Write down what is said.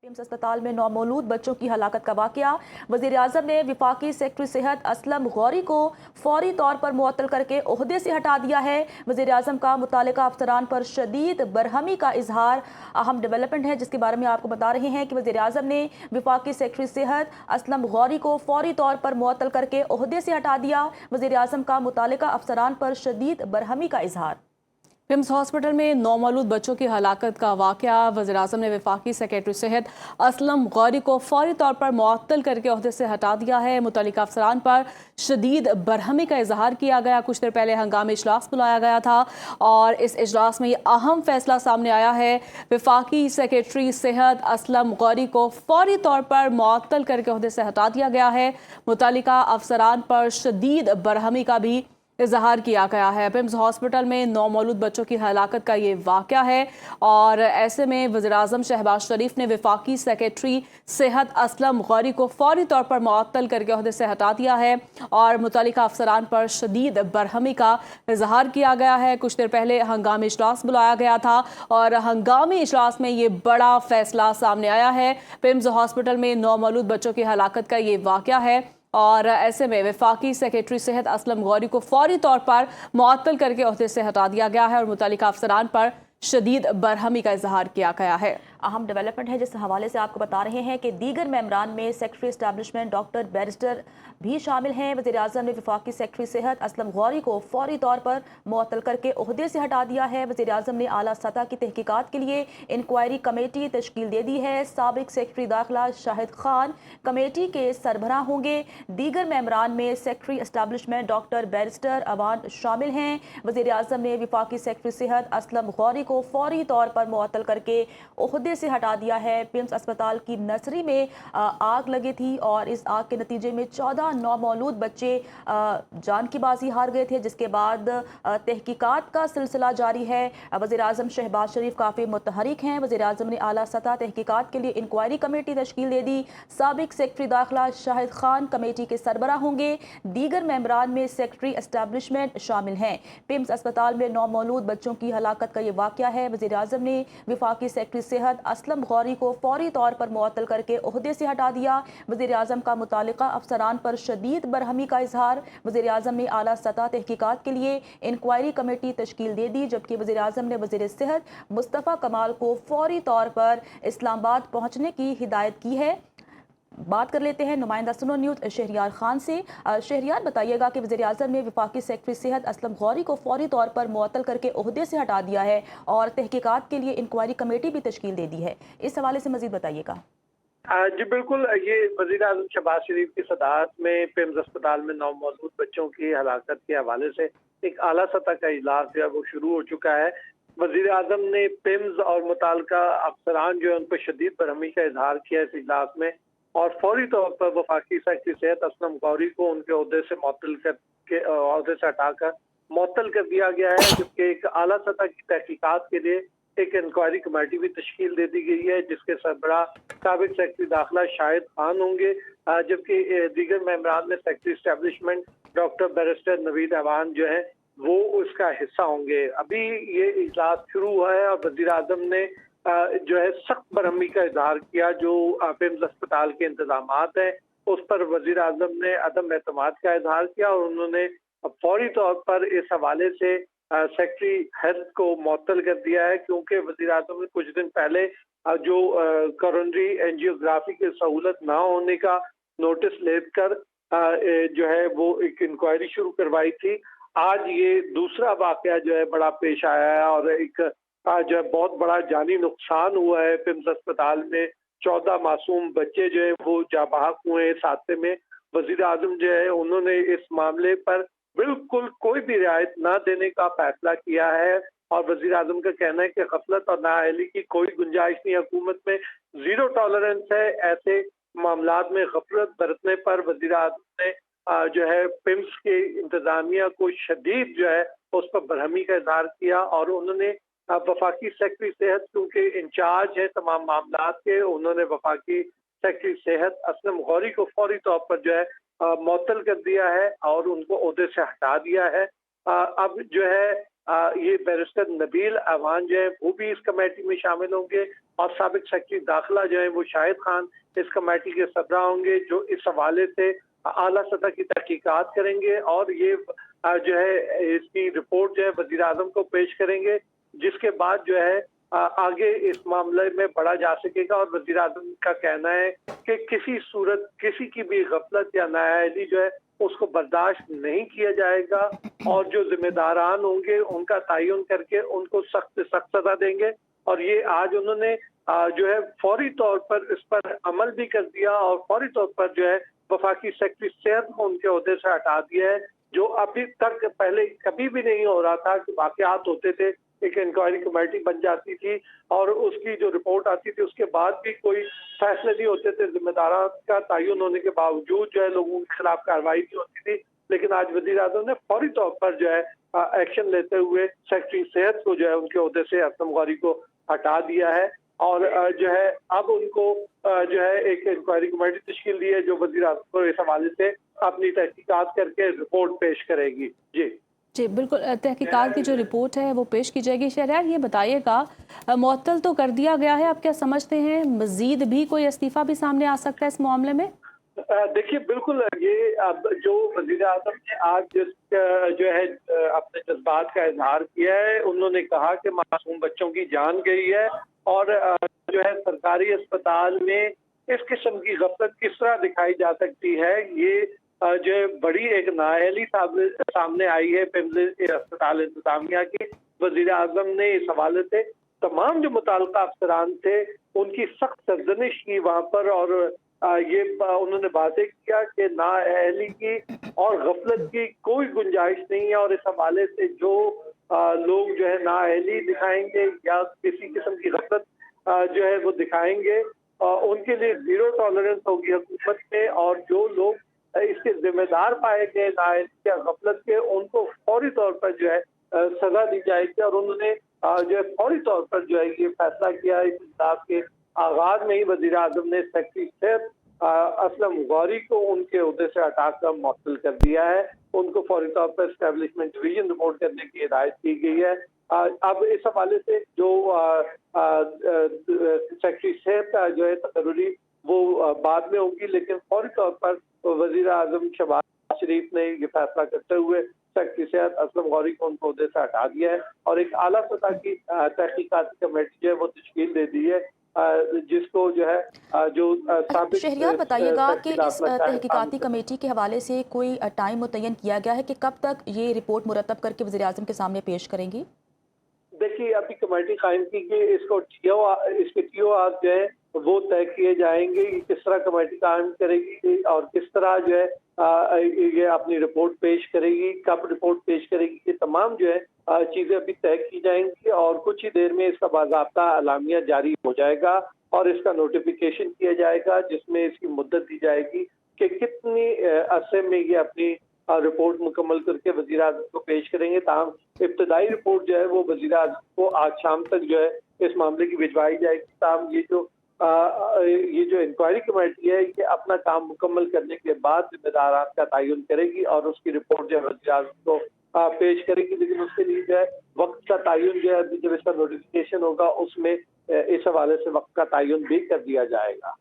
PIMS अस्पताल में नौमौलूद बच्चों की हलाकत का वाकया। वज़ीर-ए-आज़म ने वफाकी सेक्रेटरी सेहत असलम गौरी को फौरी तौर पर मुअत्तल करके ओहदे से हटा दिया है। वज़ीर-ए-आज़म का मुतालिका अफसरान पर शदीद बरहमी का इजहार। अहम डेवलपमेंट है जिसके बारे में आपको बता रहे हैं कि वज़ीर-ए-आज़म ने वफाकी सेक्रेटरी सेहत असलम गौरी को फौरी तौर पर मुअत्तल करके ओहदे से हटा दिया। वज़ीर-ए-आज़म का मुतालिका अफसरान पर शदीद बरहमी का इजहार। पिम्स हॉस्पिटल में नौमौलूद बच्चों की हलाकत का वाकया। वज़ीर-ए-आज़म ने वफाकी सेक्रेटरी सेहत असलम गौरी को फौरी तौर पर मुअत्तल करके ओहदे से हटा दिया है। मुतल्लिका अफसरान पर शदीद बरहमी का इजहार किया गया। कुछ देर पहले हंगामी इजलास बुलाया गया था और इस इजलास में ये अहम फैसला सामने आया है। वफाकी सेक्रेटरी सेहत असलम गौरी को फौरी तौर पर मुअत्तल करके ओहदे से हटा दिया गया है। मुतल्लिका अफसरान पर शदीद बरहमी का भी इजहार किया गया है। पिम्स हॉस्पिटल में नौमौलूद बच्चों की हलाकत का ये वाकया है और ऐसे में वज़ीर-ए-आज़म शहबाज शरीफ ने वफाकी सेक्रेटरी सेहत असलम गौरी को फौरी तौर पर मुअत्तल करके ओहदे से हटा दिया है और मुतल्लिका अफसरान पर शदीद बरहमी का इजहार किया गया है। कुछ देर पहले हंगामी इजलास बुलाया गया था और हंगामी इजलास में ये बड़ा फैसला सामने आया है। पिम्स हॉस्पिटल में नौमौलूद बच्चों की हलाकत का ये वाकया है और ऐसे में वफाकी सेक्रेटरी सेहत असलम गौरी को फौरी तौर पर मुअत्तल करके ओहदे से हटा दिया गया है और मुतल्लिका अफसरान पर शदीद बरहमी का इजहार किया गया है। अहम डेवलपमेंट है जिस हवाले से आपको बता रहे हैं कि दीगर मेंबरान में सेक्रेटरी एस्टैब्लिशमेंट डॉक्टर बैरिस्टर भी शामिल हैं। वज़ीर-ए-आज़म ने वफाकी सेक्रेटरी सेहत असलम गौरी को फौरी तौर पर मुअत्तल करके ओहदे से हटा दिया है। वज़ीर-ए-आज़म ने आला सतह की तहकीकात के लिए इंक्वायरी कमेटी तश्कील दे दी है। साबिक सेक्रेटरी दाखिला शाहिद खान कमेटी के सरबराह होंगे। दीगर मेंबरान में secretary establishment doctor barrister Awan शामिल हैं। वज़ीर-ए-आज़म ने वफाकी सेक्रेटरी सेहत असलम गौरी को फौरी तौर पर मुअत्तल करके ओहदे से हटा दिया है। पिम्स अस्पताल की नर्सरी में आग लगी थी और इस आग के नतीजे में 14 नौमौलूद बच्चे जान की बाजी हार गए थे, जिसके बाद तहकीकात का सिलसिला जारी है। वज़ीर-ए-आज़म शहबाज शरीफ काफ़ी मुतहरिक हैं। वज़ीर-ए-आज़म ने आला सतह तहकीकात के लिए इंक्वायरी कमेटी तश्कील दे दी। साबिक सेक्रेटरी दाखिला शाहिद खान कमेटी के सरबराह होंगे। दीगर मेंबरान में सेक्रेटरी एस्टैब्लिशमेंट शामिल हैं। पिम्स अस्पताल में नौमौलूद बच्चों की हलाकत का ये वाकया है। वज़ीर-ए-आज़म ने वफाकी सेक्रेटरी सेहत असलम गौरी को फौरी तौर पर मुअत्तल करके ओहदे से हटा दिया। वज़ीर-ए-आज़म का मुतालिका अफसरान पर शदीद बरहमी का इजहार। वज़ीर-ए-आज़म ने आला सतह तहकीकात के लिए इंक्वायरी कमेटी तश्कील दे दी, जबकि वज़ीर-ए-आज़म ने वज़ीर सेहत मुस्तफ़ा कमाल को फौरी तौर पर इस्लामाबाद पहुँचने की हिदायत की है। बात कर लेते हैं नुमाइंदा सुनो न्यूज़ शहरियार खान से। शहरियार, बताइएगा कि वज़ीर-ए-आज़म ने वफाकी सेक्रेटरी सेहत असलम गौरी को फौरी तौर पर मुअत्तल करके ओहदे से हटा दिया है और तहकीकात के लिए इंक्वायरी कमेटी भी तश्कील दे दी है। इस हवाले से मज़ीद बताइएगा। जी बिल्कुल, ये वज़ीर-ए-आज़म शहबाज शरीफ की सदारत में पिम्स अस्पताल में नौमौलूद बच्चों की हलाकत के हवाले से एक आला सतह का इजलास जो है वो शुरू हो चुका है। वज़ीर-ए-आज़म ने पिम्स और मुताल्लिका अफसरान जो है उन पर शदीद बरहमी का इजहार किया इस इजलास में और फौरी तौर पर वफाकी सेक्रेटरी सेहत असलम गौरी को उनके ओहदे से मुअत्तल करके ओहदे से हटाकर मुअत्तल कर दिया गया है, जबकि एक आला सतह की तहकीकात के लिए एक इंक्वायरी कमेटी भी तश्कील दे दी गई है, जिसके सरबराह साबिक सेक्रेटरी दाखिला शाहिद खान होंगे, जबकि दीगर मेंबरान में secretary establishment doctor barrister Naveed Awan जो है वो उसका हिस्सा होंगे। अभी ये इजलास शुरू हुआ है और वज़ीर-ए-आज़म ने जो है सख्त बरहमी का इजहार किया। जो पिम्स अस्पताल के इंतजामात हैं उस पर वज़ीर-ए-आज़म ने अदम एतमाद का इजहार किया और उन्होंने फौरी तौर पर इस हवाले से सेक्रेटरी हेल्थ को मुअत्तल कर दिया है, क्योंकि वज़ीर-ए-आज़म ने कुछ दिन पहले जो कोरोनरी एंजियोग्राफी की सहूलत ना होने का नोटिस लेकर जो है वो एक इंक्वायरी शुरू करवाई थी। आज ये दूसरा वाकया जो है बड़ा पेश आया है और एक जो है बहुत बड़ा जानी नुकसान हुआ है पिम्स अस्पताल में। 14 मासूम बच्चे जो है वो जाँ बहक हुए इस हादसे में। वज़ीर-ए-आज़म जो है उन्होंने इस मामले पर बिल्कुल कोई भी रियायत ना देने का फैसला किया है और वज़ीर-ए-आज़म का कहना है कि गफलत और नाअहली की कोई गुंजाइश नहीं। हुकूमत में जीरो टॉलरेंस है। ऐसे मामलात में गफलत बरतने पर वज़ीर-ए-आज़म ने जो है पिम्स के इंतजामिया को शदीद जो है उस पर बरहमी का इजहार किया और उन्होंने वफाकी सेक्रेटरी सेहत क्योंकि इंचार्ज है तमाम मामलात के, उन्होंने वफाकी सेक्रेटरी सेहत असलम गौरी को फौरी तौर पर जो है मुअत्तल कर दिया है और उनको ओहदे से हटा दिया है। अब जो है یہ بیرسٹر نبیل اعوان جو ہے وہ بھی اس کمیٹی میں شامل ہوں گے، اور سابق سیکرٹری داخلہ جو ہے وہ شاہد خان اس کمیٹی کے صدراء ہوں گے، جو اس حوالے سے اعلیٰ سطح کی تحقیقات کریں گے، اور یہ جو ہے اس کی رپورٹ جو ہے وزیر اعظم کو پیش کریں گے، جس کے بعد جو ہے آگے اس معاملے میں بڑھا جا سکے گا۔ اور وزیر اعظم کا کہنا ہے کہ کسی صورت کسی کی بھی غفلت یا نااہلی جو ہے اس کو برداشت نہیں کیا جائے گا، اور جو ذمہ داران ہوں گے ان کا تعین کر کے ان کو سخت سے سخت سزا دیں گے۔ اور یہ آج انہوں نے جو ہے فوری طور پر اس پر عمل بھی کر دیا، اور فوری طور پر جو ہے وفاقی سیکرٹری صحت کو ان کے عہدے سے ہٹا دیا ہے، جو ابھی تک پہلے کبھی بھی نہیں ہو رہا تھا کہ واقعات ہوتے تھے، ایک انکوائری کمیٹی بن جاتی تھی اور اس کی جو رپورٹ آتی تھی اس کے بعد بھی کوئی فیصلے نہیں ہوتے تھے، ذمہ داران کا تعین ہونے کے باوجود جو ہے لوگوں کے خلاف کارروائی بھی ہوتی تھی۔ لیکن آج وزیر اعظم نے فوری طور پر جو ہے ایکشن لیتے ہوئے سیکرٹری صحت کو جو ہے ان کے عہدے سے اسلم غوری کو ہٹا دیا ہے، اور جو ہے اب ان کو جو ہے ایک انکوائری کمیٹی تشکیل دی ہے جو وزیر اعظم کو اس حوالے سے اپنی تحقیقات کر کے رپورٹ پیش کرے گی۔ جی بالکل، تحقیقات کی جو رپورٹ ہے وہ پیش کی جائے گی۔ شہریار یہ بتائیے گا، معطل تو کر دیا گیا ہے، آپ کیا سمجھتے ہیں مزید بھی کوئی استعفیٰ بھی سامنے آ سکتا ہے اس معاملے میں؟ دیکھیے بالکل، یہ اب جو وزیر اعظم نے آج جو ہے اپنے جذبات کا اظہار کیا ہے، انہوں نے کہا کہ معصوم بچوں کی جان گئی ہے، اور جو ہے سرکاری اسپتال میں اس قسم کی غفلت کس طرح دکھائی جا سکتی ہے، یہ جو ہے بڑی ایک نااہلی سامنے آئی ہے پیمز اسپتال انتظامیہ کی۔ وزیر اعظم نے اس حوالے سے تمام جو متعلقہ افسران تھے ان کی سخت سرزنش کی وہاں پر، اور یہ انہوں نے واضح کیا کہ نااہلی کی اور غفلت کی کوئی گنجائش نہیں ہے، اور اس حوالے سے جو لوگ جو ہے نااہلی دکھائیں گے یا کسی قسم کی غفلت جو ہے وہ دکھائیں گے، ان کے لیے زیرو ٹالرنس ہوگی حکومت میں، اور جو لوگ اس کے ذمہ دار پائے گئے نااہلی یا غفلت کے ان کو فوری طور پر جو ہے سزا دی جائے گی۔ اور انہوں نے جو ہے فوری طور پر جو ہے یہ فیصلہ کیا، اس اجلاس کے آغاز میں ہی وزیر اعظم نے سیکرٹری صحت اسلم غوری کو ان کے عہدے سے ہٹا کر معطل کر دیا ہے، ان کو فوری طور پر اسٹیبلشمنٹ ڈویژن رپورٹ کرنے کی ہدایت کی گئی ہے۔ اب اس حوالے سے جو سیکرٹری صحت جو ہے تقرری وہ بعد میں ہوگی، لیکن فوری طور پر وزیر اعظم شہباز شریف نے یہ فیصلہ کرتے ہوئے سیکرٹری صحت اسلم غوری کو ان کو عہدے سے ہٹا دیا ہے، اور ایک اعلیٰ سطح کی تحقیقاتی کمیٹی جو ہے وہ تشکیل دے دی ہے، جس کو جو ہے جو شہریار بتائیے گا کہ اس تحقیقاتی کمیٹی کے حوالے سے کوئی ٹائم متعین کیا گیا ہے کہ کب تک یہ رپورٹ مرتب کر کے وزیر اعظم کے سامنے پیش کریں گی؟ دیکھیے ابھی کمیٹی قائم کی گئی، اس کے ٹی او آر جو ہے وہ طے کیے جائیں گے، کس طرح کمیٹی قائم کرے گی اور کس طرح جو ہے یہ اپنی رپورٹ پیش کرے گی، کب رپورٹ پیش کرے گی، یہ تمام جو ہے چیزیں ابھی طے کی جائیں گی، اور کچھ ہی دیر میں اس کا باضابطہ اعلامیہ جاری ہو جائے گا، اور اس کا نوٹیفیکیشن کیا جائے گا، جس میں اس کی مدت دی جائے گی کہ کتنی عرصے میں یہ اپنی رپورٹ مکمل کر کے وزیر اعظم کو پیش کریں گے۔ تاہم ابتدائی رپورٹ جو ہے وہ وزیر اعظم کو آج شام تک جو ہے اس معاملے کی بھجوائی جائے گی۔ تاہم یہ جو انکوائری کمیٹی ہے یہ اپنا کام مکمل کرنے کے بعد ذمہ داران کا تعین کرے گی، اور اس کی رپورٹ جو ہے وزیر اعظم کو پیش کرے گی، لیکن اس کے لیے جو ہے وقت کا تعین جو ہے جب اس کا نوٹیفیکیشن ہوگا اس میں اس حوالے سے وقت کا تعین بھی کر دیا جائے گا۔